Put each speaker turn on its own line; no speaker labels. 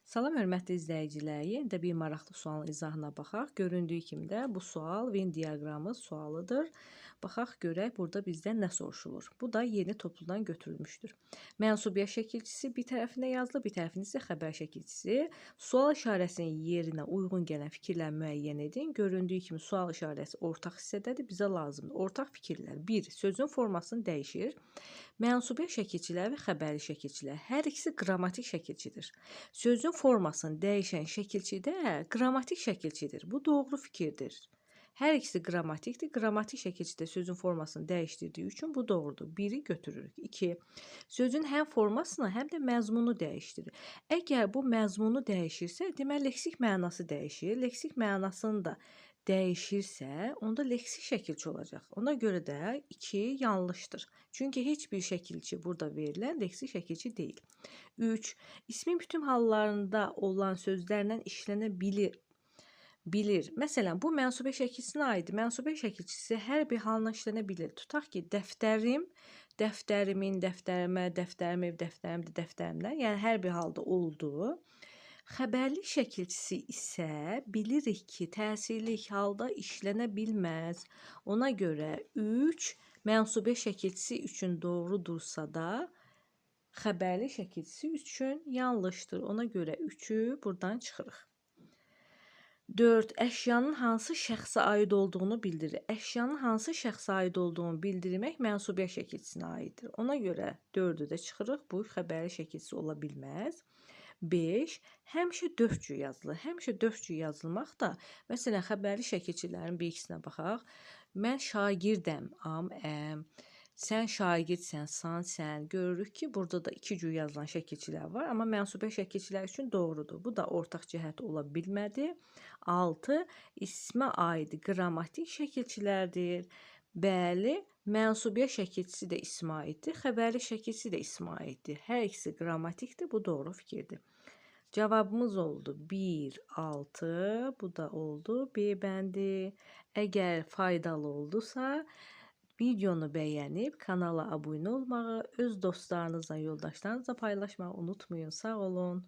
Salam hörmətli izləyicilər, yenə də bir maraqlı sualın izahına baxaq. Göründüyü kimi də bu sual Venn diaqramı sualıdır. Baxaq görək burada bizdən nə soruşulur. Bu da yeni topludan götürülmüşdür. Mənsubiyyət şəkilçisi bir tərəfində yazılıb, bir tərəfində isə xəbər şəkilçisi. Sual işarəsinin yerinə uyğun gələn fikirləri müəyyən edin. Göründüyü kimi sual işarəsi ortaq hissədədir. Bizə lazımdır. Ortaq fikirlər. 1. Sözün formasını dəyişir. Mənsubiyyət şəkilçilər və xəbərli şəkilçilər hər ikisi qrammatik şəkilçidir. Sözün formasını dəyişən şəkilçi də qrammatik şəkilçidir. Bu doğru fikirdir. Hər ikisi qrammatikdir. Qrammatik şəkilçidə sözün formasını dəyişdirdiyi üçün bu doğrudur. 1-i götürürük. 2. Sözün həm formasını, həm də məzmunu dəyişdirir. Əgər bu məzmunu dəyişirsə, deməli leksik mənası dəyişir. Leksik mənasını da dəyişirsə, onda leksik şəkilçi olacaq. Ona görə də 2 yanlışdır. Çünki heç bir şəkilçi burada verilən leksik şəkilçi deyil. 3. İsmin bütün hallarında olan sözlərlə işlənə bilir. Məsələn, bu mənsubə şəkilçisinə aiddir. Mənsubə şəkilçisi hər bir halına işlənə bilir. Tutaq ki, dəftərim, dəftərimin, dəftərimə, dəftərim ev, dəftərimdir, dəftərimlər. Yəni hər bir halda oldu. Xəbərli şəkilçisi isə bilirik ki, təsirlik halda işlənə bilməz. Ona görə 3 mənsubə şəkilçisi üçün doğrudursa da, xəbərli şəkilçisi üçün yanlışdır. Ona görə 3-ü buradan çıxırıq. 4. Əşyanın hansı şəxsə aid olduğunu bildirir. Əşyanın hansı şəxsə aid olduğunu bildirmək mənsubiyyət şəkilçisinə aiddir. Ona görə 4-ü də çıxırıq. Bu xəbərli şəkilçisi ola bilməz. 5. Həmişə 4 cür yazılır. Həmişə 4 cür yazılmaq da, məsələn, xəbərli şəkilçilərin bir ikisinə baxaq. Mən şagirdəm, am. Sən şagirdsən, sən. Görürük ki, burada da 2 cür yazılan şəkilçilər var, amma mənsubə şəkilçilər üçün doğrudur. Bu da ortaq cəhət ola bilmədi. 6. İsmə aid qrammatik şəkilçilərdir. Bəli, mənsubiyyət şəkilçisi də ismə aiddir, xəbərli şəkilçisi də ismə aiddir. Hər ikisi qrammatikdir, bu doğru fikirdir. Cavabımız oldu 1, 6, bu da oldu B bəndi. Əgər faydalı oldusa, videonu bəyənib kanala abunə olmağı, öz dostlarınızla, yoldaşlarınızla paylaşmağı unutmayın. Sağ olun.